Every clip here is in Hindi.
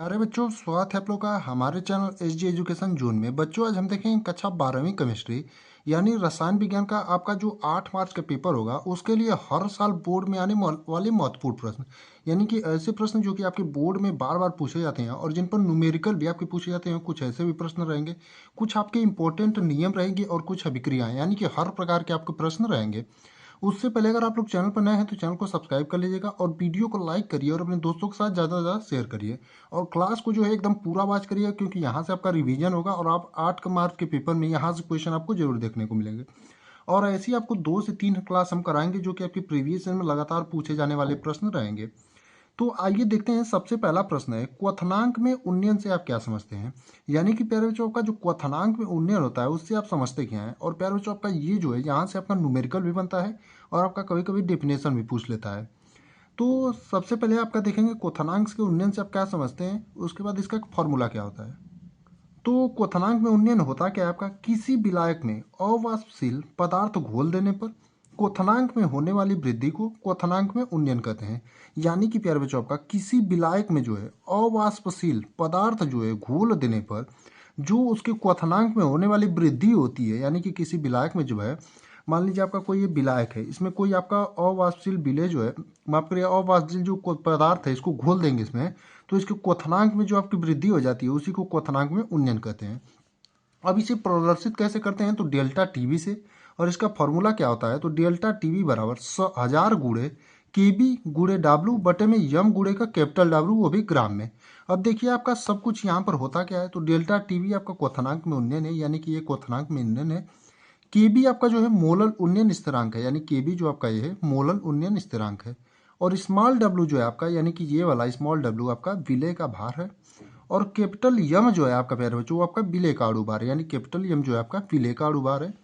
अरे बच्चों, स्वागत है आप लोग का हमारे चैनल एसजी एजुकेशन जोन में। बच्चों, आज हम देखेंगे कक्षा 12वीं केमिस्ट्री यानी रसायन विज्ञान का आपका जो 8 मार्च का पेपर होगा उसके लिए हर साल बोर्ड में आने वाले महत्वपूर्ण प्रश्न, यानी कि ऐसे प्रश्न जो कि आपके बोर्ड में बार बार पूछे जाते हैं और जिन पर न्यूमेरिकल भी आपके पूछे जाते हैं। कुछ ऐसे भी प्रश्न रहेंगे, कुछ आपके इंपॉर्टेंट नियम रहेंगे और कुछ अभिक्रियाएं, यानी कि हर प्रकार के आपके प्रश्न रहेंगे। उससे पहले अगर आप लोग चैनल पर नए हैं तो चैनल को सब्सक्राइब कर लीजिएगा और वीडियो को लाइक करिए और अपने दोस्तों के साथ ज़्यादा से ज़्यादा शेयर करिए और क्लास को जो है एकदम पूरा वॉच करिए, क्योंकि यहाँ से आपका रिवीजन होगा और आप 8 मार्क के पेपर में यहाँ से क्वेश्चन आपको जरूर देखने को मिलेंगे। और ऐसे ही आपको 2 से 3 क्लास हम कराएंगे जो कि आपके प्रीवियस ईयर में लगातार पूछे जाने वाले प्रश्न रहेंगे। तो आइए देखते हैं। सबसे पहला प्रश्न है, क्वथनांक में उन्नयन से आप क्या समझते हैं? यानी कि प्यारे बच्चों, आपका जो क्वथनांक में उन्नयन होता है उससे आप समझते क्या हैं? और प्यारे बच्चों, आपका ये जो है यहाँ से आपका न्यूमेरिकल भी बनता है और आपका कभी कभी डेफिनेशन भी पूछ लेता है। तो सबसे पहले आपका देखेंगे क्वथनांक के उन्नयन से आप क्या समझते हैं, उसके बाद इसका फॉर्मूला क्या होता है। तो क्वथनांक में उन्नयन होता क्या है आपका, किसी विलायक में अवाष्पशील पदार्थ घोल देने पर क्वथनांक में होने वाली वृद्धि को क्वथनांक में उन्नयन कहते हैं। यानी कि प्यारे बच्चों, आपका किसी विलायक में जो है अवाष्पशील पदार्थ जो है घोल देने पर जो उसके क्वथनांक में होने वाली वृद्धि होती है, यानी कि किसी विलायक में जो है, मान लीजिए आपका कोई ये विलायक है, इसमें कोई आपका अवाष्पशील विलेय जो है, माफ करिए, अवाष्पशील जो पदार्थ है इसको घोल देंगे इसमें, तो इसके क्वथनांक में जो आपकी वृद्धि हो जाती है उसी को क्वथनांक में उन्नयन कहते हैं। अब इसे प्रदर्शित कैसे करते हैं, तो डेल्टा टीवी से। और इसका फॉर्मूला क्या होता है, तो डेल्टा टीवी बराबर 1000 गुणे केबी गुणे डब्ल्यू बटे में यम गुणे का कैपिटल डब्ल्यू, वो भी ग्राम में। अब देखिए आपका सब कुछ यहाँ पर होता क्या है, तो डेल्टा टीवी आपका क्वथनांक में उन्नयन है, यानी कि ये क्वथनांक में उन्नयन है। केबी आपका जो है मोलल उन्नयन स्थिरांक है, यानी केबी जो आपका ये है मोलल उन्नयन स्थिरांक है। और स्मॉल डब्ल्यू जो है आपका, यानी कि ये वाला स्मॉल डब्ल्यू आपका विलेय का भार है। और कैपिटल यम जो है आपका प्यारे बच्चों, वो आपका विलेय का अणुभार है, यानी कैपिटल यम जो है आपका विलेय का अणुभार है।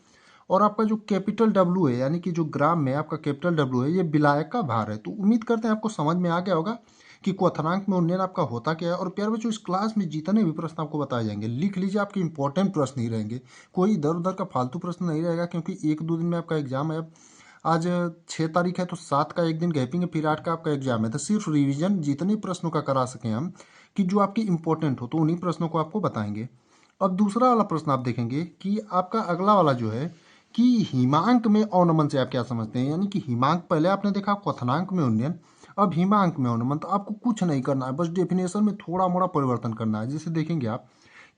और आपका जो कैपिटल डब्ल्यू है, यानी कि जो ग्राम में आपका कैपिटल डब्ल्यू है, ये विलायक का भार है। तो उम्मीद करते हैं आपको समझ में आ गया होगा कि क्वथनांक में उन्नयन आपका होता क्या है। और प्यारे बच्चों, इस क्लास में जितने भी प्रश्न आपको बताए जाएंगे लिख लीजिए, आपके इंपॉर्टेंट प्रश्न ही रहेंगे, कोई इधर उधर का फालतू प्रश्न नहीं रहेगा, क्योंकि 1-2 दिन में आपका एग्जाम है। अब आज 6 तारीख है तो 7 का एक दिन गैपिंग है, फिर 8 का आपका एग्जाम है। तो सिर्फ रिवीजन जितने प्रश्नों का करा सकें हम, कि जो आपके इंपॉर्टेंट हो, तो उन्हीं प्रश्नों को आपको बताएंगे। अब दूसरा वाला प्रश्न आप देखेंगे कि आपका अगला वाला जो है कि हिमांक में अवनमन से आप क्या समझते हैं। यानी कि हिमांक पहले आपने देखा क्वथनांक में उन्नयन, अब हिमांक में अवनमन। तो आपको कुछ नहीं करना है, बस डेफिनेशन में थोड़ा मोड़ा परिवर्तन करना है। जैसे देखेंगे आप,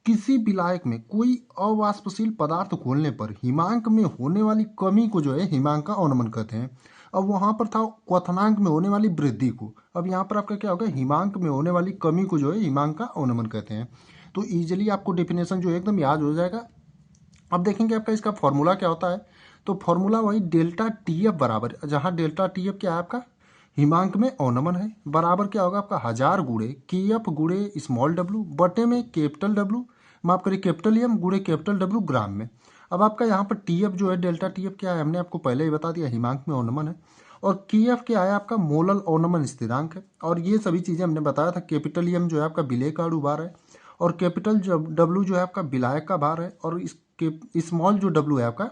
किसी विलायक में कोई अवाष्पशील पदार्थ घोलने पर हिमांक में होने वाली कमी को जो है हिमांक का अवनमन कहते हैं। अब वहां पर था क्वथनांक में होने वाली वृद्धि को, अब यहाँ पर आपका क्या होगा, हिमांक में होने वाली कमी को जो है हिमांक का अवनमन कहते हैं। तो इजीली आपको डेफिनेशन जो है एकदम याद हो जाएगा। अब देखेंगे आपका इसका फॉर्मूला क्या होता है, तो फॉर्मूला वही डेल्टा टी एफ बराबर, जहाँ डेल्टा टी एफ क्या है आपका हिमांक में अवनमन है, बराबर क्या होगा आपका 1000 गुणे के एफ गुणे स्मॉल डब्ल्यू बटे में कैपिटल डब्ल्यू, माफ करिए कैपिटल एम गुणे कैपिटल डब्ल्यू ग्राम में। अब आपका यहाँ पर टी एफ जो है, डेल्टा टी एफ क्या है, हमने आपको पहले ही बता दिया, हिमांक में अवनमन है। और के एफ क्या है आपका मोलल अवनमन स्थिरांक है। और ये सभी चीज़ें हमने बताया था, कैपिटल एम जो है आपका विलेय का अणुभार है, और कैपिटल डब्ल्यू जो है आपका विलायक का भार है, और इसके स्मॉल जो डब्ल्यू है आपका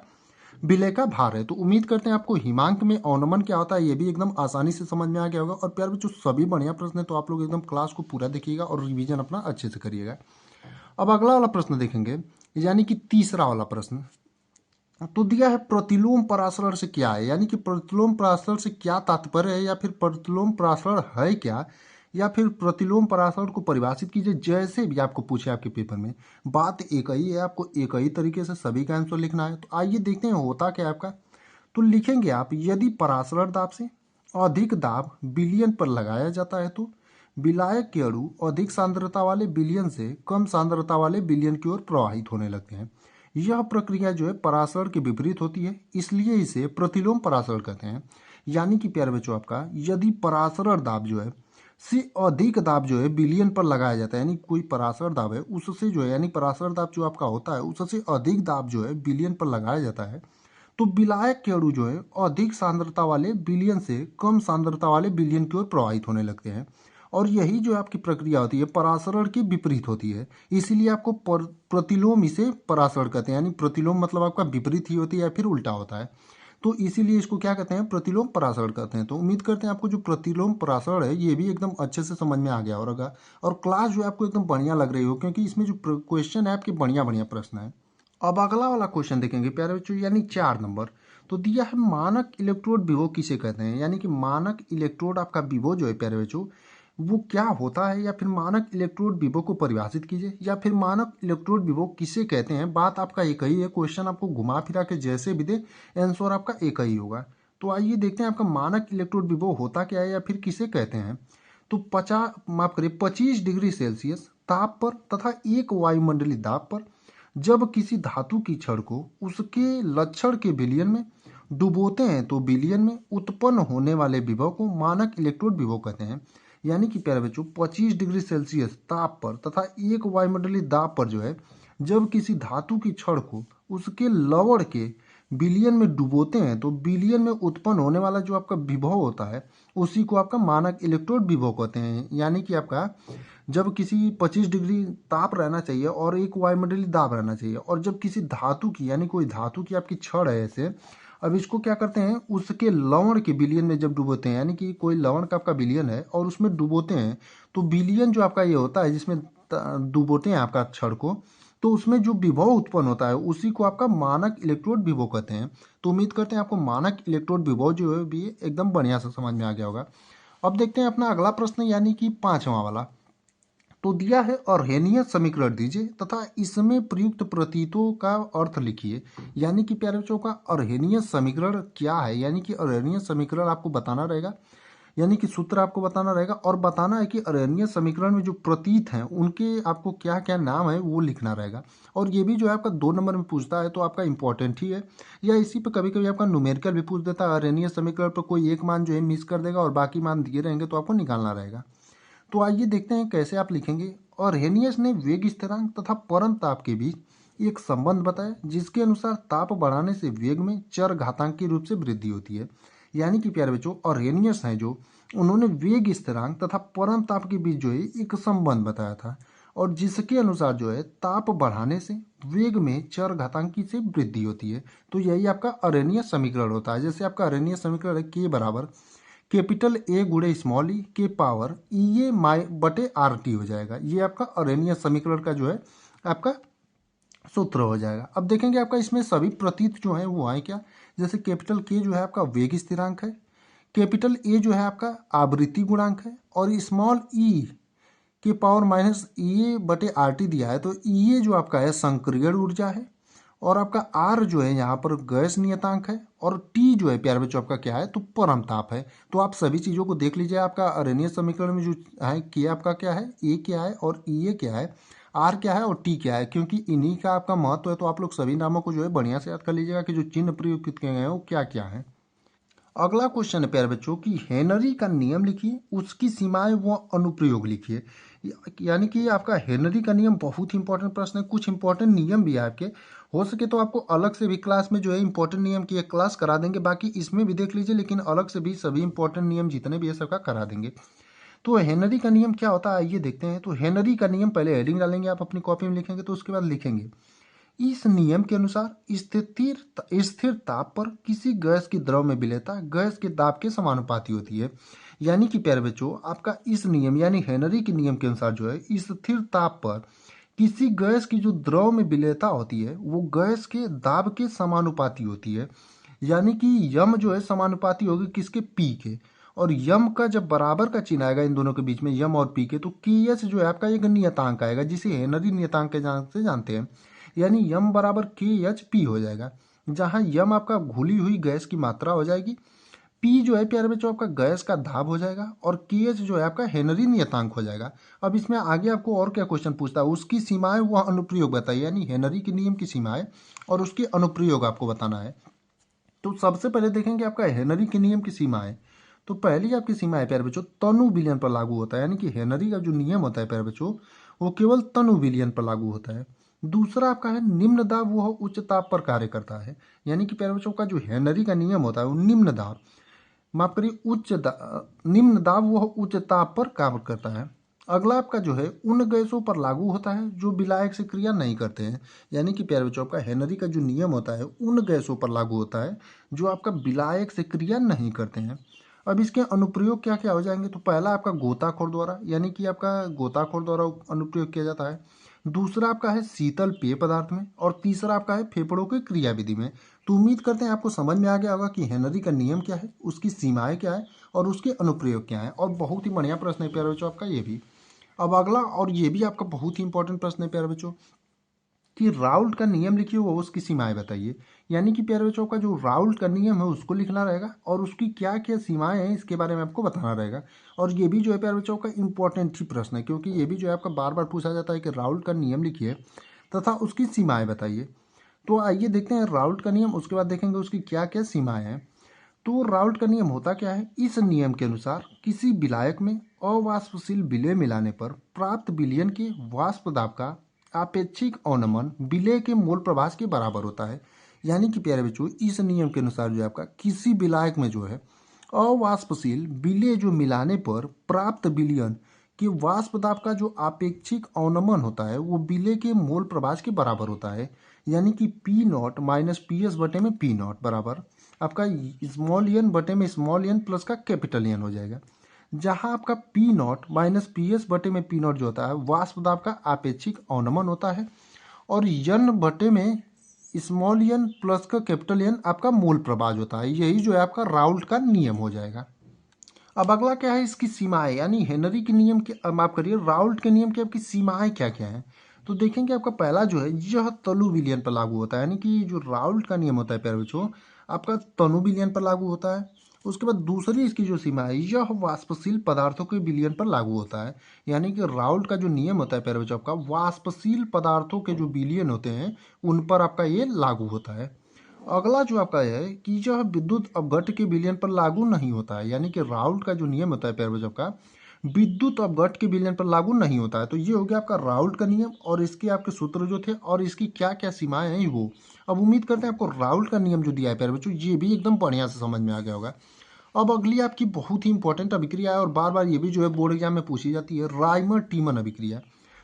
विलय का भार है। तो उम्मीद करते हैं आपको हिमांक में अवनमन क्या होता है ये भी एकदम आसानी से समझ में आ गया होगा। और प्यार बच्चों, सभी बढ़िया प्रश्न है, तो आप लोग एकदम क्लास को पूरा देखिएगा और रिवीजन अपना अच्छे से करिएगा। अब अगला वाला प्रश्न देखेंगे, यानी कि तीसरा वाला प्रश्न। तो दिया है प्रतिलोम परासरण से क्या है, यानी कि प्रतिलोम परासरण से क्या तात्पर्य है, या फिर प्रतिलोम परासरण है क्या, या फिर प्रतिलोम परासरण को परिभाषित कीजिए। जैसे भी आपको पूछे आपके पेपर में, बात एक ही है, आपको एक ही तरीके से सभी का आंसर लिखना है। तो आइए देखते हैं होता क्या है आपका। तो लिखेंगे आप, यदि परासरण दाब से अधिक दाब विलयन पर लगाया जाता है तो विलायक के अणु अधिक सांद्रता वाले विलयन से कम सांद्रता वाले विलयन की ओर प्रवाहित होने लगते हैं। यह प्रक्रिया जो है परासरण के विपरीत होती है, इसलिए इसे प्रतिलोम परासरण कहते हैं। यानी कि प्यारे बच्चों, आपका यदि परासरण दाब जो है से अधिक दाब जो है विलयन पर लगाया जाता है, यानी कोई परासरण दाब है उससे जो है, यानी परासरण दाब जो आपका होता है उससे अधिक दाब जो है विलयन पर लगाया जाता है, तो विलायक के अणु जो है अधिक सांद्रता वाले विलयन से कम सांद्रता वाले विलयन की ओर प्रवाहित होने लगते हैं। और यही जो आपकी प्रक्रिया होती है परासरण के विपरीत होती है, इसीलिए आपको प्रतिलोम इसे परासरण कहते हैं। यानी प्रतिलोम मतलब आपका विपरीत ही होती है या फिर उल्टा होता है। तो इसीलिए इसको क्या कहते हैं, प्रतिलोम परासरण कहते हैं। तो उम्मीद करते हैं आपको जो प्रतिलोम परासरण है ये भी एकदम अच्छे से समझ में आ गया होगा, और क्लास जो है आपको एकदम बढ़िया लग रही हो, क्योंकि इसमें जो क्वेश्चन है आपके बढ़िया बढ़िया प्रश्न है। अब अगला वाला क्वेश्चन देखेंगे प्यारे बच्चों, यानी 4 नंबर। तो दिया है मानक इलेक्ट्रोड विभव किसे कहते हैं, यानी कि मानक इलेक्ट्रोड आपका विभव जो है प्यारे बच्चों वो क्या होता है, या फिर मानक इलेक्ट्रोड विभव को परिभाषित कीजिए, या फिर मानक इलेक्ट्रोड विभव किसे कहते हैं। बात आपका एक ही है, क्वेश्चन आपको घुमा फिरा के जैसे भी दे आंसर आपका एक ही होगा। तो आइए देखते हैं आपका मानक इलेक्ट्रोड विभव होता क्या है या फिर किसे कहते हैं। तो 25 डिग्री सेल्सियस ताप पर तथा 1 वायुमंडलीय दाब पर जब किसी धातु की छड़ को उसके लक्षण के विलयन में डुबोते हैं तो विलयन में उत्पन्न होने वाले विभव को मानक इलेक्ट्रोड विभव कहते हैं। यानी कि प्यारे बच्चों 25 डिग्री सेल्सियस ताप पर तथा 1 वायुमंडलीय दाब पर जो है जब किसी धातु की छड़ को उसके लवण के विलयन में डुबोते हैं तो विलयन में उत्पन्न होने वाला जो आपका विभव होता है उसी को आपका मानक इलेक्ट्रोड विभव कहते हैं। यानी कि आपका जब किसी 25 डिग्री ताप रहना चाहिए और 1 वायुमंडलीय दाब रहना चाहिए, और जब किसी धातु की यानी कोई धातु की आपकी छड़ है ऐसे, अब इसको क्या करते हैं उसके लवण के विलयन में जब डुबोते हैं, यानी कि कोई लवण का आपका विलयन है और उसमें डुबोते हैं तो विलयन जो आपका ये होता है जिसमें डुबोते हैं आपका छड़ को, तो उसमें जो विभव उत्पन्न होता है उसी को आपका मानक इलेक्ट्रोड विभव कहते हैं। तो उम्मीद करते हैं आपको मानक इलेक्ट्रोड विभव जो है भी एकदम बढ़िया से समझ में आ गया होगा। अब देखते हैं अपना अगला प्रश्न, यानी कि 5वां वाला। तो दिया है अर्हेनियस समीकरण दीजिए तथा इसमें प्रयुक्त प्रतीतों का अर्थ लिखिए। यानी कि प्यारे बच्चों का अर्हेनियस समीकरण क्या है, यानी कि अर्हेनियस समीकरण आपको बताना रहेगा, यानी कि सूत्र आपको बताना रहेगा, और बताना है कि अर्हेनियस समीकरण में जो प्रतीत हैं उनके आपको क्या क्या नाम है वो लिखना रहेगा। और ये भी जो है आपका 2 नंबर में पूछता है तो आपका इंपॉर्टेंट ही है, या इसी पे कभी कभी आपका न्यूमेरिकल भी पूछ देता है। अर्हेनियस समीकरण पर कोई एक मान जो है मिस कर देगा और बाकी मान दिए रहेंगे तो आपको निकालना रहेगा। तो आइए देखते हैं कैसे आप लिखेंगे। और हेनियस ने वेग स्थिरांक तथा परम ताप के बीच एक संबंध बताया जिसके अनुसार ताप बढ़ाने से वेग में चर घातांकी रूप से वृद्धि होती है। यानी कि प्यारे बच्चों और हेनियस हैं जो उन्होंने वेग स्थिरांक तथा परम ताप के बीच जो है एक संबंध बताया था, और जिसके अनुसार जो है ताप बढ़ाने से वेग में चर घातांकी से वृद्धि होती है। तो यही आपका अरेनियस समीकरण होता है। जैसे आपका अरेनियस समीकरण है के बराबर कैपिटल ए गुणे स्मॉल ई के पावर ई ए माई बटे आर टी हो जाएगा। ये आपका अरेनियस समीकरण का जो है आपका सूत्र हो जाएगा। अब देखेंगे आपका इसमें सभी प्रतीत जो है वो आए क्या। जैसे कैपिटल के जो है आपका वेग स्थिरांक है, कैपिटल ए जो है आपका आवृत्ति गुणांक है, और स्मॉल ई के पावर माइनस ई ए बटे आर टी दिया है तो ई ए जो आपका है संक्रियण ऊर्जा है, और आपका आर जो है यहाँ पर गैस नियतांक है, और टी जो है प्यारे बच्चों आपका क्या है तो परम ताप है। तो आप सभी चीज़ों को देख लीजिए। आपका अरेनियस समीकरण में जो है के आपका क्या है, ए क्या है और ई ए क्या है, आर क्या है और टी क्या है, क्योंकि इन्हीं का आपका महत्व है। तो आप लोग सभी नामों को जो है बढ़िया से याद कर लीजिएगा कि जो चिन्ह प्रयोग किए गए हैं वो क्या क्या है। अगला क्वेश्चन है प्यारे बच्चों कि हेनरी का नियम लिखिए, उसकी सीमाएं व अनुप्रयोग लिखिए। यानी कि आपका हेनरी का नियम बहुत ही इंपॉर्टेंट प्रश्न है। कुछ इंपॉर्टेंट नियम भी है आपके, हो सके तो आपको अलग से भी क्लास में जो है इंपॉर्टेंट नियम की एक क्लास करा देंगे, बाकी इसमें भी देख लीजिए, लेकिन अलग से भी सभी इंपॉर्टेंट नियम जितने भी है सबका करा देंगे। तो हेनरी का नियम क्या होता है आइए देखते हैं। तो हेनरी का नियम पहले हेडिंग डालेंगे आप अपनी कॉपी में लिखेंगे, तो उसके बाद लिखेंगे इस नियम के अनुसार स्थिर ताप पर किसी गैस की द्रव में विलेयता गैस के दाब के समानुपाती होती है। यानी कि प्यारे बच्चों आपका इस नियम यानी हेनरी के नियम के अनुसार जो है स्थिर ताप पर किसी गैस की जो द्रव में विलेयता होती है वो गैस के दाब के समानुपाती होती है। यानी कि यम जो है समानुपाती होगी किसके, पी के, और यम का जब बराबर का चिन्ह आएगा इन दोनों के बीच में यम और पी के, तो के एच जो है आपका एक नियतांक आएगा जिसे हेनरी नियतांक के नाम से जानते हैं। यानी यम बराबर के एच पी हो जाएगा, जहां यम आपका घुली हुई गैस की मात्रा हो जाएगी, पी जो है प्यारे बच्चों आपका गैस का दाब हो जाएगा, और के एच जो है आपका हेनरी नियतांक हो जाएगा। अब इसमें आगे आपको और क्या क्वेश्चन पूछता है, उसकी सीमाएं वह अनुप्रयोग बताइए, यानी हेनरी के नियम की सीमाएं और उसके अनुप्रयोग आपको बताना है। तो सबसे पहले देखेंगे आपका हेनरी के नियम की सीमाएं। तो पहली आपकी सीमा है प्यारे बच्चों तनु विलयन पर लागू होता है। यानी कि हेनरी का जो नियम होता है प्यारे बच्चों वो केवल तनु विलयन पर लागू होता है। दूसरा आपका है निम्न दाब वह उच्च ताप पर कार्य करता है। यानी कि प्यारे बच्चों का जो हेनरी का नियम होता है वो निम्न दाब, माफ करिए निम्न दाब वह उच्च ताप पर कार्य करता है। अगला आपका जो है उन गैसों पर लागू होता है जो विलायक से क्रिया नहीं करते हैं, यानी कि प्यारे बच्चों आपका हेनरी का जो नियम होता है उन गैसों पर लागू होता है जो आपका विलायक से क्रिया नहीं करते हैं। अब इसके अनुप्रयोग क्या क्या हो जाएंगे, तो पहला आपका गोताखोर द्वारा, यानी कि आपका गोताखोर द्वारा अनुप्रयोग किया जाता है। दूसरा आपका है शीतल पेय पदार्थ में, और तीसरा आपका है फेफड़ों की क्रियाविधि में। तो उम्मीद करते हैं आपको समझ में आ गया होगा कि हेनरी का नियम क्या है, उसकी सीमाएं क्या है और उसके अनुप्रयोग क्या है। और बहुत ही बढ़िया प्रश्न है प्यारे बच्चों आपका ये भी। अब अगला, और ये भी आपका बहुत ही इंपॉर्टेंट प्रश्न है प्यारे बच्चों, कि राउल्ट का नियम लिखिए वो उसकी सीमाएं बताइए। यानी कि प्यारे बच्चों का जो राउल्ट का नियम है उसको लिखना रहेगा और उसकी क्या क्या सीमाएं हैं इसके बारे में आपको बताना रहेगा। और ये भी जो है प्यारे बच्चों का इंपॉर्टेंट ही प्रश्न है, क्योंकि ये भी जो है आपका बार बार पूछा जाता है कि राउल्ट का नियम लिखिए तथा उसकी सीमाएं बताइए। तो आइए देखते हैं राउल्ट का नियम, उसके बाद देखेंगे उसकी क्या क्या सीमाएं हैं। तो राउल्ट का नियम होता क्या है, इस नियम के अनुसार किसी विलायक में अवाष्पशील विलेय मिलाने पर प्राप्त विलयन के वाष्प दाब का आपेक्षिक अवनमन विलेय के मोल प्रभास के बराबर होता है। यानी कि प्यारे बच्चों इस नियम के अनुसार जो है आपका किसी विलायक में जो है अवाष्पशील विलेय जो मिलाने पर प्राप्त विलयन कि वाष्प दाब का जो आपेक्षिक अवनमन होता है वो विलेय के मोल प्रभास के बराबर होता है। यानी कि P not minus P S बटे में पी नॉट बराबर आपका स्मॉल एन बटे में स्मॉल एन प्लस का कैपिटल एन हो जाएगा। जहां आपका P not minus P S बटे में पी नॉट जो होता है वाष्प दाब का आपेक्षिक अवनमन होता है, और यन बटे में स्मॉल एन प्लस का कैपिटल एन आपका मोल प्रभाज होता है। यही जो है आपका राउल्ट का नियम हो जाएगा। अब अगला क्या है, इसकी सीमाएं, यानी हेनरी के नियम के, माफ करिए राउल्ट के नियम की आपकी सीमाएं क्या क्या है। तो देखेंगे आपका पहला जो है यह तनु विलयन पर लागू होता है, यानी कि जो राउल्ट का नियम होता है प्यारे बच्चों आपका तनु विलयन पर लागू होता है। उसके बाद दूसरी इसकी जो सीमा है यह वाष्पशील पदार्थों के विलयन पर लागू होता है। यानी कि राउल्ट का जो नियम होता है प्यारे बच्चों आपका वाष्पशील पदार्थों के जो विलयन होते हैं उन पर आपका ये लागू होता है। अगला जो आपका है कि यह विद्युत अपघट्ट के विलयन पर लागू नहीं होता है। यानी कि राउल्ट का जो नियम होता है प्यारे बच्चों का विद्युत अपघट्ट के विलयन पर लागू नहीं होता है। तो ये हो गया आपका राउल्ट का नियम और इसके आपके सूत्र जो थे और इसकी क्या क्या सीमाएं हैं वो। अब उम्मीद करते हैं आपको राउल्ट का नियम जो दिया है प्यारे बच्चों ये भी एकदम बढ़िया से समझ में आ गया होगा। अब अगली आपकी बहुत ही इंपॉर्टेंट अभिक्रिया है और बार बार ये भी जो है बोर्ड एग्जाम में पूछी जाती है, राइमर टीमन अभिक्रिया।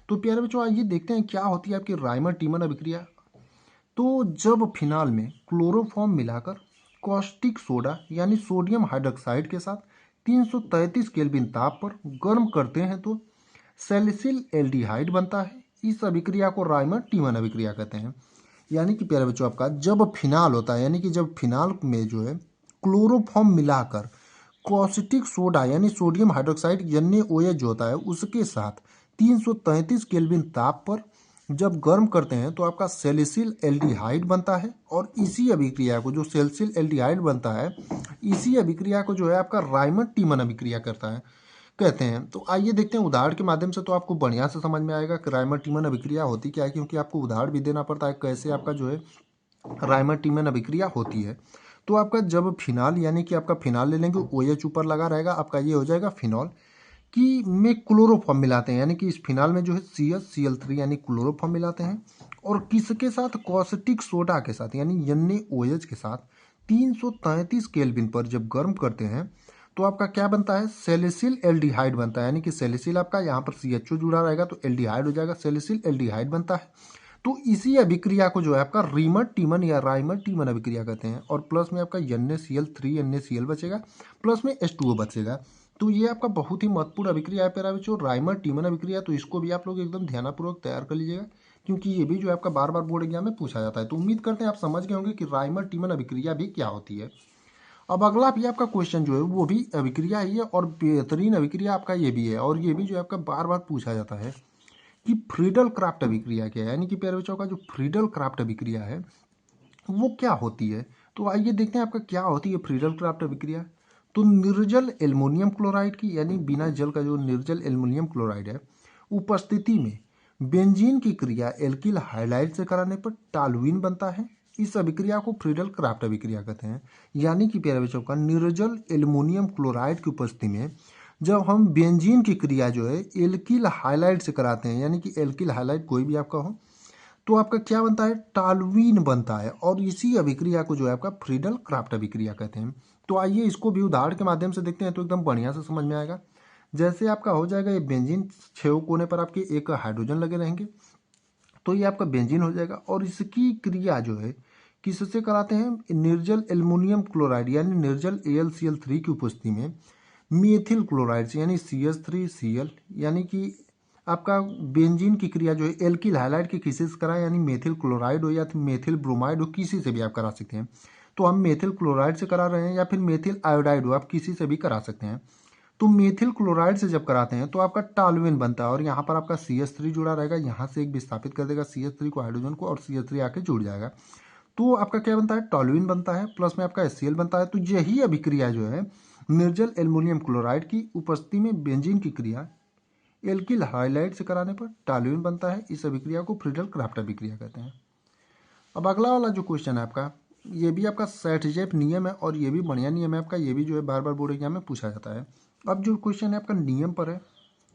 तो प्यारे बच्चों आइए देखते हैं क्या होती है आपकी राइमर टीमन अभिक्रिया। तो जब फिनाल में क्लोरोफॉर्म मिलाकर कॉस्टिक सोडा यानी सोडियम हाइड्रोक्साइड के साथ 333 केल्विन ताप पर गर्म करते हैं तो सैलिसिल एल्डिहाइड बनता है। इस अभिक्रिया को राइमर टीमन अभिक्रिया कहते हैं। यानी कि प्यारे बच्चों आपका जब फिनाल होता है, यानी कि जब फिनाल में जो है क्लोरोफॉर्म मिलाकर कॉस्टिक सोडा यानी सोडियम हाइड्रोक्साइड NaOH जो होता है उसके साथ 333 केल्विन ताप पर जब गर्म करते हैं तो आपका सेलिसिल एल्डिहाइड बनता है। और इसी अभिक्रिया को जो सेलिसिल एल्डिहाइड बनता है इसी अभिक्रिया को जो है आपका राइमर टीमन अभिक्रिया करता है कहते हैं। तो आइए देखते हैं उदाहरण के माध्यम से, तो आपको बढ़िया से समझ में आएगा कि राइमर टीमन अभिक्रिया होती क्या है, क्योंकि आपको उदाहरण भी देना पड़ता है कैसे आपका जो है राइमर टीमन अभिक्रिया होती है। तो आपका जब फिनाल, यानी कि आपका फिनाल ले लेंगे OH ऊपर लगा रहेगा आपका ये हो जाएगा फिनॉल कि में क्लोरोफॉर्म मिलाते हैं, यानी कि इस फिनाल में जो है CH Cl3 यानी क्लोरोफॉर्म मिलाते हैं और किसके साथ कॉस्टिक सोडा के साथ यानी NaOH के साथ 333 केल्विन पर जब गर्म करते हैं तो आपका क्या बनता है, सेलिसिल एल्डिहाइड बनता है। यानी कि सेलिसिल आपका यहाँ पर CHO जुड़ा रहेगा तो एल्डिहाइड हो जाएगा, सेलिसिल एल्डिहाइड बनता है। तो इसी अभिक्रिया को जो है आपका रीमर टीमन या राइमर टीमन अभिक्रिया कहते हैं। और प्लस में आपका NaCl3 NaCl बचेगा, प्लस में H2O बचेगा। तो ये आपका बहुत ही महत्वपूर्ण अभिक्रिया है प्यारे बच्चों राइमर टीमन अभिक्रिया। तो इसको भी आप लोग एकदम ध्यानपूर्वक तैयार कर लीजिएगा, क्योंकि ये भी जो है आपका बार बार बोर्ड एग्जाम में पूछा जाता है। तो उम्मीद करते हैं आप समझ गए होंगे कि राइमर टीमन अभिक्रिया भी क्या होती है। अब अगला भी आपका क्वेश्चन जो है वो भी अभिक्रिया ही है और बेहतरीन अभिक्रिया आपका ये भी है, और ये भी जो है आपका बार बार पूछा जाता है कि फ्रीडल क्राफ्ट अभिक्रिया क्या है। यानी कि प्यारे बच्चों का जो फ्रीडल क्राफ्ट अभिक्रिया है वो क्या होती है। तो आइए देखते हैं आपका क्या होती है फ्रीडल क्राफ्ट अभिक्रिया। तो निर्जल एल्युमिनियम क्लोराइड की, यानी बिना जल का जो निर्जल एल्युमिनियम क्लोराइड है उपस्थिति में बेंजीन की क्रिया एल्किल हाइलाइड से कराने पर टालुइन बनता है। इस अभिक्रिया को फ्रीडल क्राफ्ट अभिक्रिया कहते हैं। यानी कि प्यारे बच्चों का निर्जल एल्युमिनियम क्लोराइड की उपस्थिति में जब हम बेंजीन की क्रिया जो है एल्किल हाइलाइड से कराते हैं, यानी कि एल्किल हाइलाइड कोई भी आपका हो, तो आपका क्या बनता है, टालुइन बनता है। और इसी अभिक्रिया को जो है आपका फ्रीडल क्राफ्ट अभिक्रिया कहते हैं। तो आइए इसको भी उदाहरण के माध्यम से देखते हैं तो एकदम बढ़िया से समझ में आएगा। जैसे आपका हो जाएगा ये बेंजीन, 6 कोने पर आपके एक हाइड्रोजन लगे रहेंगे, तो ये आपका बेंजीन हो जाएगा। और इसकी क्रिया जो है किससे कराते हैं, निर्जल एल्युमिनियम क्लोराइड यानी निर्जल AlCl3 की उपस्थिति में मेथिल क्लोराइड से यानी CH3Cl, यानी कि आपका बेंजीन की क्रिया जो है एल्किल हाइलाइड की किसी से कराएं, यानी मेथिल क्लोराइड हो या फिर मेथिल ब्रोमाइड हो, किसी से भी आप करा सकते हैं। तो हम मेथिल क्लोराइड से करा रहे हैं या फिर मेथिल आयोडाइड हो, आप किसी से भी करा सकते हैं। तो मेथिल क्लोराइड से जब कराते हैं तो आपका टॉल्यूएन बनता है और यहाँ पर आपका CH3 जुड़ा रहेगा, यहाँ से एक विस्थापित कर देगा CH3 को, हाइड्रोजन को, और CH3 आके जुड़ जाएगा। तो आपका क्या बनता है, टॉल्यूइन बनता है, प्लस में आपका HCl बनता है। तो यही अभिक्रिया जो है निर्जल एल्युमिनियम क्लोराइड की उपस्थिति में बेंजीन की क्रिया एल्किल हाइलाइड से कराने पर टॉल्यूइन बनता है। इस अभिक्रिया को फ्रीडल क्राफ्ट अभिक्रिया कहते हैं। अब अगला वाला जो क्वेश्चन है आपका, ये भी आपका सेटजेप नियम है और ये भी बढ़िया नियम है आपका, ये भी जो है बार बार बोर्ड एग्जाम में पूछा जाता है। अब जो क्वेश्चन है आपका नियम पर है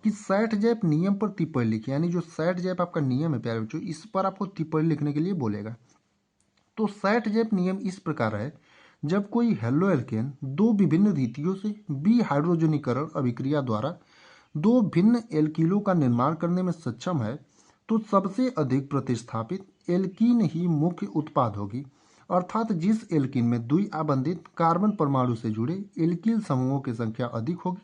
कि सेटजेप नियम पर टिप्पणी लिखिए, यानी जो सेटजेप आपका नियम है प्यारे बच्चों, इस पर आपको टिप्पणी लिखने के लिए बोलेगा। तो सेटजेप नियम इस प्रकार है, जब कोई हेलो एल्केन दो विभिन्न रीतियों से बी हाइड्रोजनीकरण अभिक्रिया द्वारा दो भिन्न एल्कीलों का निर्माण करने में सक्षम है, तो सबसे अधिक प्रतिस्थापित एल्कीन ही मुख्य उत्पाद होगी। अर्थात जिस एल्कीन में द्विआबंधित कार्बन परमाणु से जुड़े एल्कील समूहों की संख्या अधिक होगी,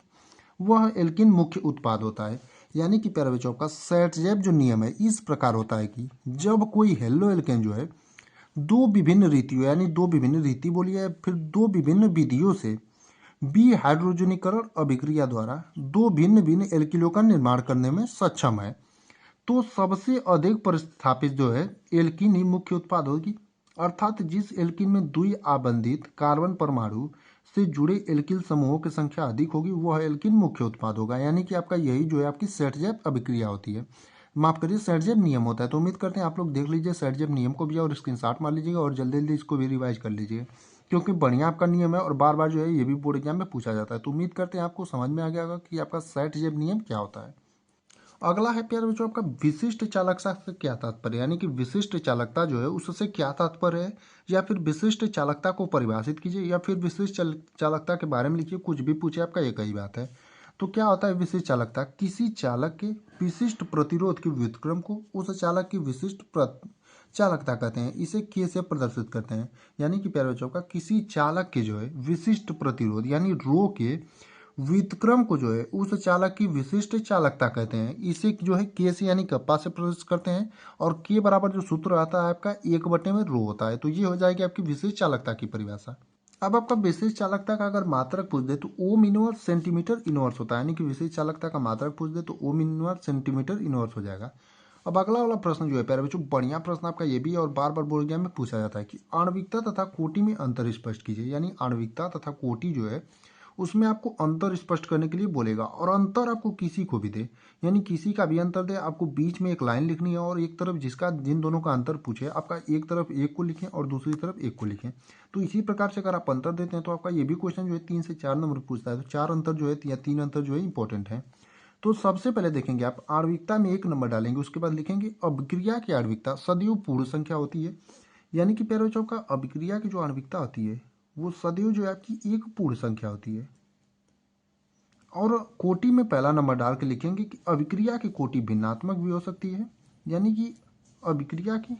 वह एल्कीन मुख्य उत्पाद होता है। यानी कि प्यारे बच्चों का सेटजेप जो नियम है इस प्रकार होता है कि जब कोई हेलो एल्केन जो है दो विभिन्न रीतियों, यानी दो विभिन्न रीति बोलिए फिर दो विभिन्न विधियों से बी हाइड्रोजनीकरण अभिक्रिया द्वारा दो भिन्न भिन्न एल्किलों का निर्माण करने में सक्षम है, तो सबसे अधिक प्रतिस्थापित जो है एल्कीन ही मुख्य उत्पाद होगी। अर्थात जिस एल्कीन में द्विआबंधित कार्बन परमाणु से जुड़े एल्किल समूहों की संख्या अधिक होगी वह एल्कीन मुख्य उत्पाद होगा। यानी कि आपका यही जो है आपकी सेटजेप अभिक्रिया होती है, माफ करिए सेटजेप नियम होता है। तो उम्मीद करते हैं आप लोग देख लीजिए सेटजेप नियम को भी और स्क्रीनशॉट मार लीजिएगा और जल्दी जल्दी इसको भी रिवाइज कर लीजिए, क्योंकि बढ़िया आपका नियम है और बार बार जो है ये भी बोर्ड एग्जाम में पूछा जाता है। तो उम्मीद करते हैं आपको समझ में आ गया होगा कि आपका सेटजेप नियम क्या होता है। अगला है प्यारे बच्चों आपका विशिष्ट चालकता से क्या तात्पर्य, यानी कि विशिष्ट चालकता जो है उससे क्या तात्पर्य है, या फिर विशिष्ट चालकता को परिभाषित कीजिए, या फिर विशिष्ट चालकता के बारे में लिखिए, कुछ भी पूछे आपका एक ही बात है। तो क्या होता है विशिष्ट चालकता, किसी चालक के विशिष्ट प्रतिरोध के व्युत्क्रम को उस चालक की विशिष्ट चालकता कहते हैं, इसे के से प्रदर्शित करते हैं। यानी कि प्यारे बच्चों का किसी चालक के जो है विशिष्ट प्रतिरोध यानी रो के व्युत्क्रम को जो है उस चालक की विशिष्ट चालकता कहते हैं। इसे जो है के से यानी कप्पा से प्रदर्शित करते हैं, और के बराबर जो सूत्र आता है आपका 1/में रो होता है। तो ये हो जाएगी आपकी विशिष्ट चालकता की परिभाषा। अब आपका विशिष्ट चालकता का अगर मात्रक पूछ दे तो ओम इनवर्स सेंटीमीटर इनवर्स होता है, यानी कि विशिष्ट चालकता का मात्रक पूछ दे तो ओम इनवर्स सेंटीमीटर इनवर्स हो जाएगा। अब अगला वाला प्रश्न जो है प्यारे बच्चों बढ़िया प्रश्न आपका ये भी है और बार बार बोर्ड एग्जाम में पूछा जाता है कि आणविकता तथा कोटि में अंतर स्पष्ट कीजिए। यानी आणविकता तथा कोटि जो है उसमें आपको अंतर स्पष्ट करने के लिए बोलेगा, और अंतर आपको किसी को भी दे, यानी किसी का भी अंतर दे, आपको बीच में एक लाइन लिखनी है और एक तरफ जिसका जिन दोनों का अंतर पूछे आपका एक तरफ एक को लिखें और दूसरी तरफ एक को लिखें। तो इसी प्रकार से अगर आप अंतर देते हैं तो आपका ये भी क्वेश्चन जो है 3 से 4 नंबर पूछता है। तो 4 अंतर जो है या 3 अंतर जो है इंपॉर्टेंट है। तो सबसे पहले देखेंगे आप आणविकता में 1 नंबर डालेंगे, उसके बाद लिखेंगे अभिक्रिया की आणविकता सदैव पूर्ण संख्या होती है। यानी कि प्यारे बच्चों का अभिक्रिया की जो आणविकता होती है वो सदैव जो है आपकी एक पूर्ण संख्या होती है। और कोटि में पहला नंबर डाल के लिखेंगे कि अभिक्रिया की कोटि भिन्नात्मक भी हो सकती है। यानी कि अभिक्रिया की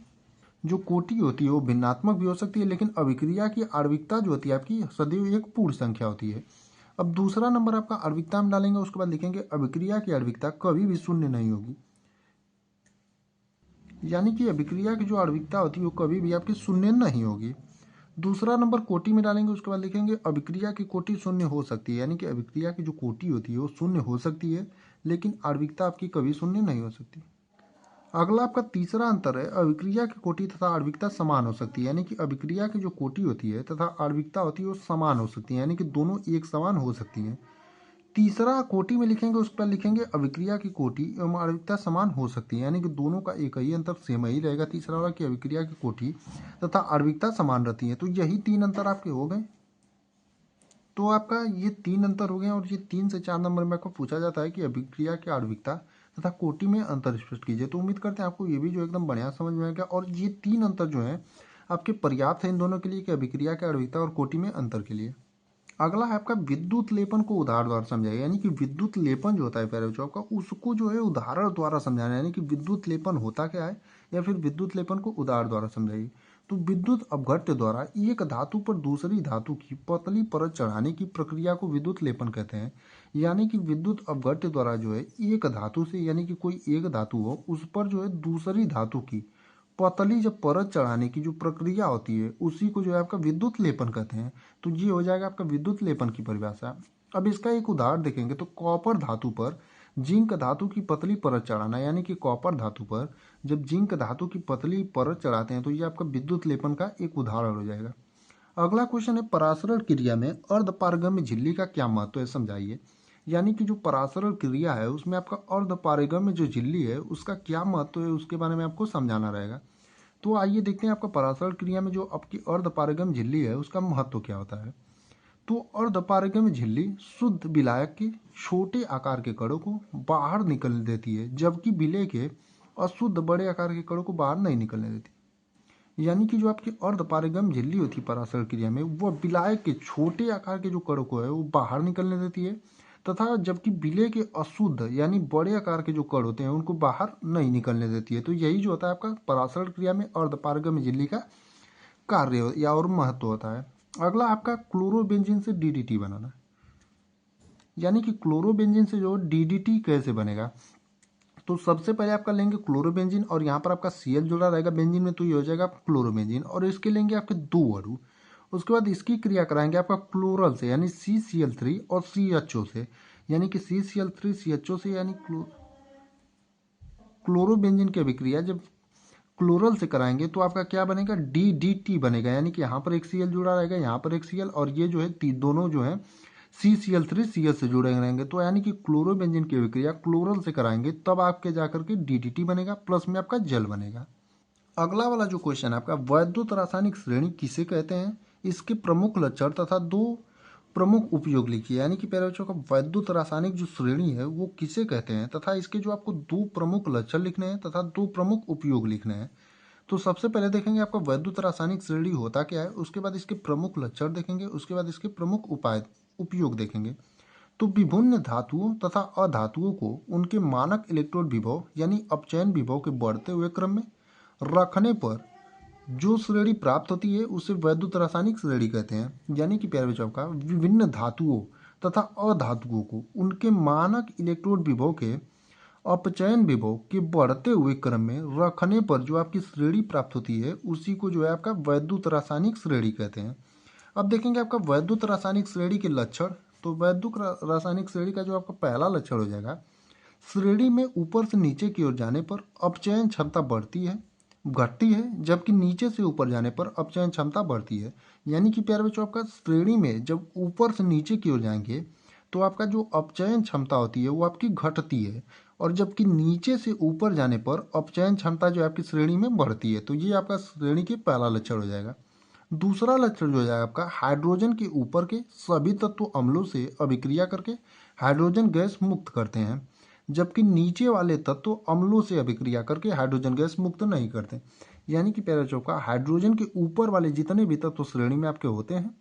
जो कोटि होती है वो भिन्नात्मक भी हो सकती है, लेकिन अभिक्रिया की आणविकता जो होती है आपकी सदैव एक पूर्ण संख्या होती है। अब दूसरा नंबर आपका आणविकता में डालेंगे, उसके बाद लिखेंगे अभिक्रिया की आणविकता कभी भी शून्य नहीं होगी। यानी कि अभिक्रिया की जो आणविकता होती है वो कभी भी आपकी शून्य नहीं होगी। दूसरा नंबर कोटि में डालेंगे, उसके बाद लिखेंगे अभिक्रिया की कोटि शून्य हो सकती है। यानी कि अभिक्रिया की जो कोटि होती है वो शून्य हो सकती है, लेकिन आणविकता आपकी कभी शून्य नहीं हो सकती। अगला आपका तीसरा अंतर है अभिक्रिया की कोटि तथा आणविकता समान हो सकती है। यानी कि अभिक्रिया की जो कोटि होती है तथा आणविकता होती है वो समान हो सकती है, यानी कि दोनों एक समान हो सकती हैं। तीसरा कोटि में लिखेंगे, उस पर लिखेंगे अभिक्रिया की कोटि एवं आणविकता समान हो सकती है, यानी कि दोनों का एक ही अंतर सेम ही रहेगा। तीसरा वाला कि अभिक्रिया की कोटि तथा आणविकता समान रहती है। तो यही 3 अंतर आपके हो गए। तो आपका ये 3 अंतर हो गए और ये 3 से 4 नंबर में आपको पूछा जाता है कि अभिक्रिया की आणविकता तथा कोटि में अंतर स्पष्ट कीजिए। तो उम्मीद करते हैं आपको ये भी जो एकदम बढ़िया समझ में आएगा, और ये 3 अंतर जो है आपके पर्याप्त है इन दोनों के लिए कि अभिक्रिया की आणविकता और कोटि में अंतर के लिए। अगला है आपका विद्युत लेपन को उदाहरण द्वारा समझाइए, यानी कि विद्युत लेपन जो होता है प्यारे बच्चों आपका, उसको जो है उदाहरण द्वारा समझाना, यानी कि विद्युत लेपन होता क्या है या फिर विद्युत लेपन को उदाहरण द्वारा समझाइए। तो विद्युत अपघट्य द्वारा एक धातु पर दूसरी धातु की पतली परत चढ़ाने की प्रक्रिया को विद्युत लेपन कहते हैं। यानी कि विद्युत अपघट्य द्वारा जो है एक धातु से, यानी कि कोई एक धातु हो उस पर जो है दूसरी धातु की पतली जब परत चढ़ाने की जो प्रक्रिया होती है उसी को जो है आपका विद्युत लेपन कहते हैं। तो ये हो जाएगा आपका विद्युत लेपन की परिभाषा। अब इसका एक उदाहरण देखेंगे तो कॉपर धातु पर जिंक धातु की पतली परत चढ़ाना, यानी कि कॉपर धातु पर जब जिंक धातु की पतली परत चढ़ाते हैं तो ये आपका विद्युत लेपन का एक उदाहरण हो जाएगा। अगला क्वेश्चन है परासरण क्रिया में अर्धपारगम्य झिल्ली का क्या महत्व है, समझाइए। यानी कि जो परासरण क्रिया है उसमें आपका अर्धपारगम्य जो झिल्ली है उसका क्या महत्व है, उसके बारे में आपको समझाना रहेगा। तो आइए देखते हैं आपका परासरण क्रिया में जो आपकी अर्धपारगम्य झिल्ली है उसका महत्व क्या होता है। तो अर्धपारगम्य झिल्ली शुद्ध विलायक के छोटे आकार के कणों को बाहर निकलने देती है, जबकि विलेय के अशुद्ध बड़े आकार के कणों को बाहर नहीं निकलने देती। यानी कि जो आपकी अर्धपारगम्य झिल्ली होती है परासरण क्रिया में, वह विलायक के छोटे आकार के जो कणों को है वो बाहर निकलने देती है, तथा जबकि विलेय के अशुद्ध यानी बड़े आकार के जो कण होते हैं उनको बाहर नहीं निकलने देती है। तो यही जो होता है आपका परासरण क्रिया में अर्धपारगम्य झिल्ली का कार्य या और महत्व होता है। अगला आपका क्लोरोबेंजीन से डीडीटी बनाना, यानी कि क्लोरोबेंजीन से जो डीडीटी कैसे बनेगा। तो सबसे पहले आपका लेंगे क्लोरोबेंजीन और यहाँ पर आपका सीएल जुड़ा रहेगा बेंजीन में, तो ये हो जाएगा क्लोरोबेंजीन, और इसके लेंगे आपके दो अणु। उसके बाद इसकी क्रिया कराएंगे आपका क्लोरल से, यानी CCl3 और CHO से, यानी कि CCl3 CHO से, यानी क्लोरोबेंजीन की अभिक्रिया जब क्लोरल से कराएंगे तो आपका क्या बनेगा, DDT बनेगा। यानी कि यहाँ पर एक Cl जुड़ा रहेगा, यहाँ पर एक Cl, और ये जो है दोनों जो है CCl3 Cl से जुड़े रहेंगे। तो यानी कि क्लोरोबेंजीन की अभिक्रिया क्लोरल से कराएंगे तब आपके जाकर के DDT बनेगा, प्लस में आपका जल बनेगा। अगला वाला जो क्वेश्चन है आपका वैद्युत रासायनिक श्रेणी किसे कहते हैं, इसके प्रमुख लक्षण तथा दो प्रमुख उपयोग लिखिए। यानी कि प्यारे बच्चों का वैद्युत रासायनिक जो श्रेणी है वो किसे कहते हैं तथा इसके जो आपको दो प्रमुख लक्षण लिखने हैं तथा दो प्रमुख उपयोग लिखने हैं। तो सबसे पहले देखेंगे आपका वैद्युत रासायनिक श्रेणी होता क्या है, उसके बाद इसके प्रमुख लक्षण देखेंगे, उसके बाद इसके प्रमुख उपाय उपयोग देखेंगे। तो विभिन्न धातुओं तथा अधातुओं को उनके मानक इलेक्ट्रोड विभव यानी अपचयन विभव के बढ़ते हुए क्रम में रखने पर जो श्रेणी प्राप्त होती है उसे वैद्युत रासायनिक श्रेणी कहते हैं। यानी कि प्यारे बच्चों का विभिन्न धातुओं तथा अधातुओं को उनके मानक इलेक्ट्रोड विभव के अपचयन विभव के बढ़ते हुए क्रम में रखने पर जो आपकी श्रेणी प्राप्त होती है उसी को जो है आपका वैद्युत रासायनिक श्रेणी कहते हैं। अब देखेंगे आपका वैद्युत रासायनिक श्रेणी के लक्षण। तो वैद्युत रासायनिक श्रेणी का जो आपका पहला लक्षण हो जाएगा, श्रेणी में ऊपर से नीचे की ओर जाने पर अपचयन क्षमता बढ़ती है घटती है, जबकि नीचे से ऊपर जाने पर अपचयन क्षमता बढ़ती है। यानी कि प्यारे बच्चों आपका श्रेणी में जब ऊपर से नीचे की ओर जाएंगे तो आपका जो अपचयन क्षमता होती है वो आपकी घटती है, और जबकि नीचे से ऊपर जाने पर अपचयन क्षमता जो आपकी श्रेणी में बढ़ती है। तो ये आपका श्रेणी के पहला लक्षण हो जाएगा। दूसरा लक्षण जो हो जाएगा आपका, हाइड्रोजन के ऊपर के सभी तत्व अम्लों से अभिक्रिया करके हाइड्रोजन गैस मुक्त करते हैं, जबकि नीचे वाले तत्व अम्लों से अभिक्रिया करके हाइड्रोजन गैस मुक्त नहीं करते। यानी कि प्यारे बच्चों का हाइड्रोजन के ऊपर वाले जितने भी तत्व श्रेणी में आपके होते हैं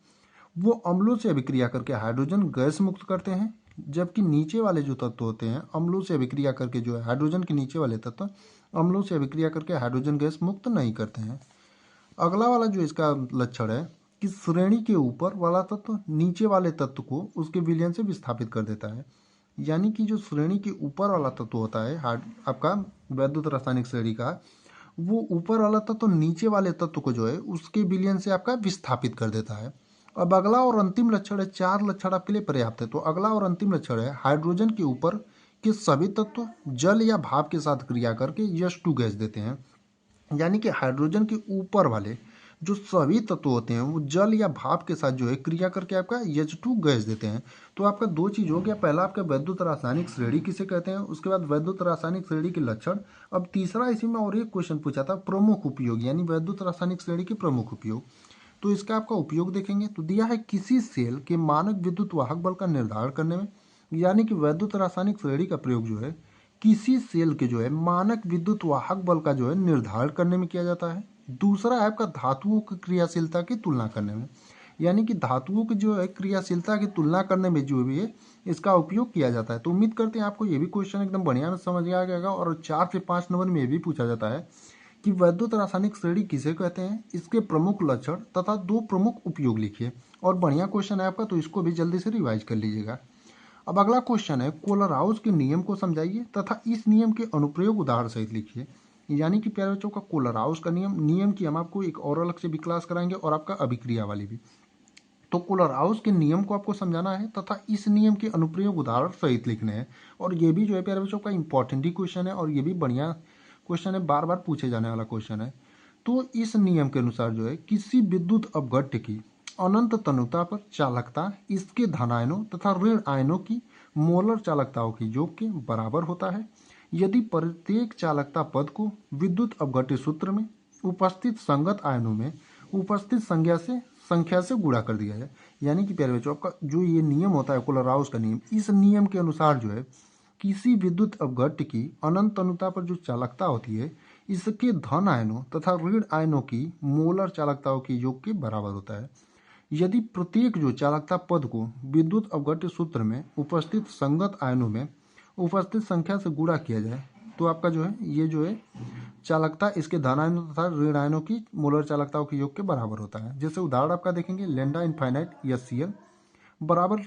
वो अम्लों से अभिक्रिया करके हाइड्रोजन गैस मुक्त करते हैं, जबकि नीचे वाले जो तत्व होते हैं अम्लों से अभिक्रिया करके जो है हाइड्रोजन के नीचे वाले तत्व अम्लों से अभिक्रिया करके हाइड्रोजन गैस मुक्त नहीं करते हैं। अगला वाला जो इसका लक्षण है कि श्रेणी के ऊपर वाला तत्व नीचे वाले तत्व को उसके विलयन से विस्थापित कर देता है। यानी कि जो श्रेणी के ऊपर वाला तत्व होता है आपका वैद्युत रासायनिक श्रेणी का, वो ऊपर वाला तत्व नीचे वाले तत्व को जो है उसके विलयन से आपका विस्थापित कर देता है। अब अगला और अंतिम लक्षण है, चार लक्षण आपके लिए पर्याप्त है। तो अगला और अंतिम लक्षण है, हाइड्रोजन के ऊपर के सभी तत्व जल या भाप के साथ क्रिया करके H2 गैस देते हैं। यानी कि हाइड्रोजन के ऊपर वाले जो सभी तत्व होते हैं वो जल या भाप के साथ जो है क्रिया करके आपका H2 गैस देते हैं। तो आपका दो चीज हो गया, पहला आपका वैद्युत रासायनिक श्रेणी किसे कहते हैं, उसके बाद वैद्युत रासायनिक श्रेणी के लक्षण। अब तीसरा इसी में और एक क्वेश्चन पूछा था, प्रमुख उपयोग, यानी वैद्युत रासायनिक श्रेणी के प्रमुख उपयोग। तो इसका आपका उपयोग देखेंगे तो दिया है किसी सेल के मानक विद्युत वाहक बल का निर्धारण करने में। यानी कि वैद्युत रासायनिक श्रेणी का प्रयोग जो है किसी सेल के जो है मानक विद्युत वाहक बल का जो है निर्धारण करने में किया जाता है। दूसरा है आपका धातुओं की क्रियाशीलता की तुलना करने में। यानी कि धातुओं की जो है क्रियाशीलता की तुलना करने में जो भी है इसका उपयोग किया जाता है। तो उम्मीद करते हैं आपको ये भी क्वेश्चन एकदम बढ़िया समझ आ गया और 4 से 5 नंबर में ये भी पूछा जाता है कि वैद्युत रासायनिक श्रेणी किसे कहते हैं, इसके प्रमुख लक्षण तथा 2 प्रमुख उपयोग लिखिए। और बढ़िया क्वेश्चन है आपका, तो इसको भी जल्दी से रिवाइज कर लीजिएगा। अब अगला क्वेश्चन है, कोलराउस के नियम को समझाइए तथा इस नियम के अनुप्रयोग उदाहरण सहित लिखिए। यानी कि प्यारे बच्चों का कोलराउस का नियम की हम आपको एक और अलग से भी क्लास कराएंगे और आपका अभिक्रिया वाली भी। तो कोलराउस के नियम को आपको समझाना है तथा इस नियम के अनुप्रयोग उदाहरण सहित लिखने हैं। और ये भी जो है प्यारे बच्चों का इंपॉर्टेंट ही क्वेश्चन है और ये भी बढ़िया क्वेश्चन है, बार बार पूछे जाने वाला क्वेश्चन है। तो इस नियम के अनुसार जो है किसी विद्युत अपघट्य की अनंत तनुता पर चालकता इसके धन आयनों तथा ऋण आयनों की मोलर चालकताओं की योग के बराबर होता है यदि प्रत्येक चालकता पद को विद्युत अपघट्य सूत्र में उपस्थित संगत आयनों में उपस्थित संख्या से गुणा कर दिया जाए। यानी कि प्यारे बच्चों आपका जो ये नियम होता है कोलराउस का नियम, इस नियम के अनुसार जो है किसी विद्युत अपघट्य की अनंत तनुता पर जो चालकता होती है इसके धन आयनों तथा ऋण आयनों की मोलर चालकताओं के योग के बराबर होता है यदि प्रत्येक जो चालकता पद को विद्युत अपघट्य सूत्र में उपस्थित संगत आयनों में उपस्थित संख्या से गुणा किया जाए तो आपका जो है ये जो है चालकता इसके धन आयनों तथा ऋण आयनों की मोलर चालकताओं के योग के बराबर होता है। जैसे उदाहरण आपका देखेंगे, लैम्डा इनफाइनाइट HCl बराबर,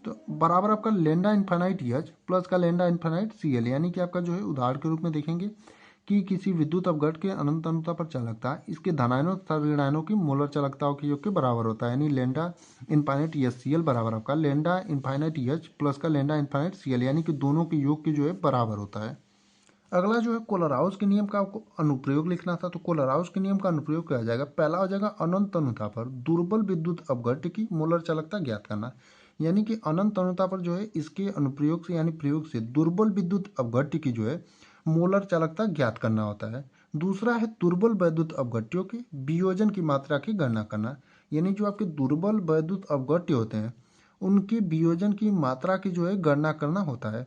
तो बराबर आपका लैम्डा इनफाइनाइट H प्लस का लैम्डा इनफाइनाइट Cl। यानी कि आपका जो है उदाहरण के रूप में देखेंगे कि किसी विद्युत अपघट्य के अनंत तनुता पर चालकता इसके धनायनों तथा ऋणायनों की मोलर चालकताओं के योग के बराबर होता है। यानी लैम्डा इनफाइनाइट HCl बराबर आपका लैम्डा इनफाइनाइट H प्लस का लैम्डा इनफाइनाइट Cl, यानी कि दोनों के योग के जो है बराबर होता है। अगला जो है कोलराउस के नियम का आपको अनुप्रयोग लिखना था। तो कोलराउस के नियम का अनुप्रयोग क्या हो जाएगा, पहला हो जाएगा अनंत तनुता पर दुर्बल विद्युत अपघट्य की मोलर चालकता ज्ञात करना। यानी कि अनंत तनुता पर जो है इसके अनुप्रयोग से यानी प्रयोग से दुर्बल विद्युत अपघट्य की जो है मोलर चालकता ज्ञात करना होता है। दूसरा है दुर्बल वैद्युत अपघट्यों के वियोजन की मात्रा की गणना करना। यानी जो आपके दुर्बल वैद्युत अपघट्य होते हैं उनके वियोजन की मात्रा की जो है गणना करना होता है।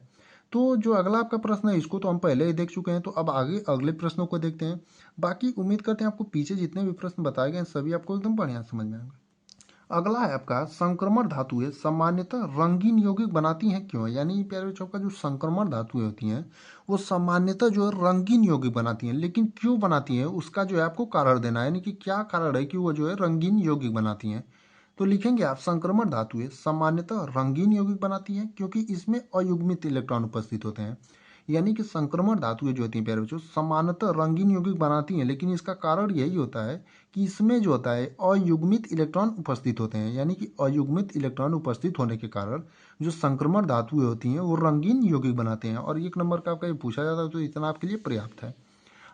तो जो अगला आपका प्रश्न है इसको तो हम पहले ही देख चुके हैं, तो अब आगे अगले प्रश्नों को देखते हैं। बाकी उम्मीद करते हैं आपको पीछे जितने भी प्रश्न बताए गए सभी आपको एकदम बढ़िया समझ में आएंगे। अगला है आपका संक्रमण धातुएं सामान्यतः रंगीन यौगिक बनाती हैं क्यों। यानी प्यारे बच्चों का जो संक्रमण धातुएं होती हैं वो सामान्यतः जो है रंगीन यौगिक बनाती हैं, लेकिन क्यों बनाती हैं उसका जो है आपको कारण देना है। यानी कि क्या कारण है कि वो जो है रंगीन यौगिक बनाती हैं। तो लिखेंगे आप संक्रमण धातुएं सामान्यतः रंगीन यौगिक बनाती हैं क्योंकि इसमें अयुग्मित इलेक्ट्रॉन उपस्थित होते हैं। यानी कि संक्रमण धातुएं जो होती हैं प्यारे बच्चों सामान्यतः रंगीन यौगिक बनाती हैं, लेकिन इसका कारण यही होता है कि इसमें जो होता है अयुग्मित इलेक्ट्रॉन उपस्थित होते हैं। यानी कि अयुग्मित इलेक्ट्रॉन उपस्थित होने के कारण जो संक्रमण धातुएं होती हैं वो रंगीन यौगिक बनाते हैं। और 1 नंबर का आपका ये पूछा जाता है तो इतना आपके लिए पर्याप्त है।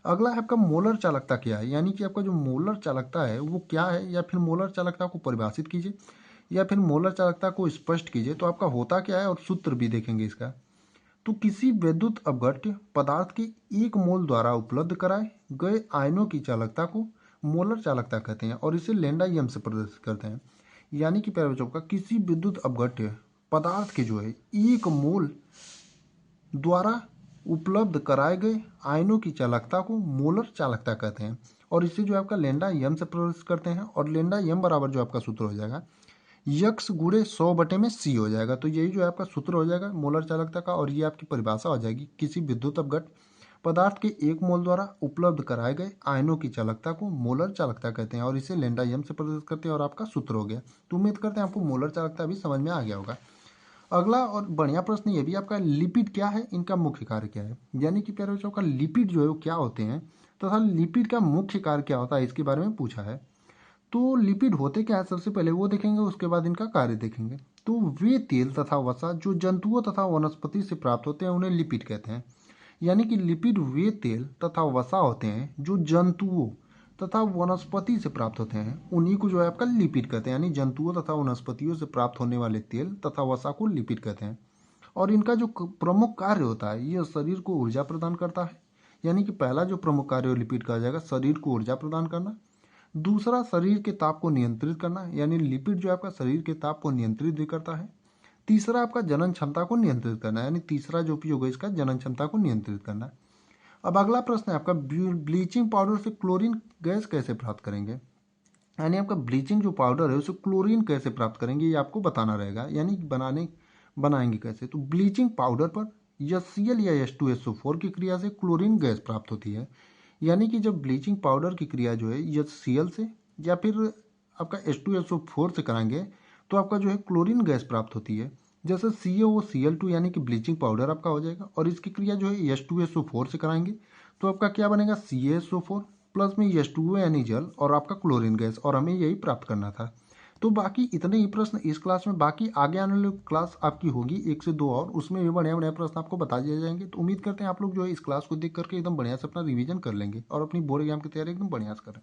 अगला है आपका मोलर चालकता क्या है। यानी कि आपका जो मोलर चालकता है वो क्या है, या फिर मोलर चालकता को परिभाषित कीजिए या फिर मोलर चालकता को स्पष्ट कीजिए। तो आपका होता क्या है और सूत्र भी देखेंगे इसका। तो किसी विद्युत अपघट्य पदार्थ के 1 मोल द्वारा उपलब्ध कराए गए आयनों की चालकता को मोलर चालकता कहते हैं और इसे लैम्डा एम से प्रदर्शित करते हैं। यानी कि प्यारे बच्चों का किसी विद्युत अपघट्य पदार्थ के जो है 1 मोल द्वारा उपलब्ध कराए गए आयनों की चालकता को मोलर चालकता कहते हैं और इसे जो आपका लैम्डा एम से प्रदर्शित करते हैं। और लैम्डा एम बराबर जो आपका सूत्र हो जाएगा यक्स गुणे 100/c हो जाएगा। तो यही जो है आपका सूत्र हो जाएगा मोलर चालकता का और ये आपकी परिभाषा हो जाएगी किसी विद्युत अपघट्य पदार्थ के 1 मोल द्वारा उपलब्ध कराए गए आयनों की चालकता को मोलर चालकता कहते हैं और इसे लैम्डा एम से प्रदर्शित करते हैं और आपका सूत्र हो गया। तो उम्मीद करते हैं आपको मोलर चालकता भी समझ में आ गया होगा। अगला और बढ़िया प्रश्न ये भी आपका, लिपिड क्या है, इनका मुख्य कार्य क्या है। यानी कि प्यारे बच्चों का लिपिड जो है वो क्या होते हैं तथा लिपिड का मुख्य कार्य क्या होता है इसके बारे में पूछा है। तो लिपिड होते क्या है सबसे पहले वो देखेंगे, उसके बाद इनका कार्य देखेंगे। तो वे तेल तथा वसा जो जंतुओं तथा वनस्पति से प्राप्त होते हैं उन्हें लिपिड कहते हैं। यानी कि लिपिड वे तेल तथा वसा होते हैं जो जंतुओं तथा वनस्पति से प्राप्त होते हैं, उन्हीं को जो है आपका लिपिड कहते हैं। यानी जंतुओं तथा वनस्पतियों से प्राप्त होने वाले तेल तथा वसा को लिपिड कहते हैं। और इनका जो प्रमुख कार्य होता है यह शरीर को ऊर्जा प्रदान करता है। यानी कि पहला जो प्रमुख कार्य लिपिड का जाएगा शरीर को ऊर्जा प्रदान करना। दूसरा शरीर के ताप को नियंत्रित करना, यानी लिपिड जो आपका शरीर के ताप को नियंत्रित भी करता है। तीसरा आपका जनन क्षमता को नियंत्रित करना, यानी तीसरा जो उपयोग है इसका जनन क्षमता को नियंत्रित करना। अब अगला प्रश्न है आपका, ब्लीचिंग पाउडर से क्लोरीन गैस कैसे प्राप्त करेंगे। यानी आपका ब्लीचिंग जो पाउडर है उसे क्लोरीन कैसे प्राप्त करेंगे ये आपको बताना रहेगा, यानी बनाएंगे कैसे। तो ब्लीचिंग पाउडर पर HCl या H2SO4 की क्रिया से क्लोरीन गैस प्राप्त होती है। यानी कि जब ब्लीचिंग पाउडर की क्रिया जो है HCl से या फिर आपका H2SO4 से कराएंगे तो आपका जो है क्लोरीन गैस प्राप्त होती है। जैसे CaOCl2 यानी कि ब्लीचिंग पाउडर आपका हो जाएगा, और इसकी क्रिया जो है H2SO4 से कराएंगे तो आपका क्या बनेगा, CaSO4 प्लस में H2O यानी जल और आपका क्लोरीन गैस, और हमें यही प्राप्त करना था। तो बाकी इतने ही प्रश्न इस क्लास में, बाकी आगे आने वाली क्लास आपकी होगी 1 से 2 और, उसमें भी बढ़िया बढ़िया प्रश्न आपको बता दिए जाएंगे। तो उम्मीद करते हैं आप लोग जो है इस क्लास को देख करके एकदम बढ़िया से अपना रिवीजन कर लेंगे और अपनी बोर्ड एग्जाम की तैयारी एकदम बढ़िया से करें।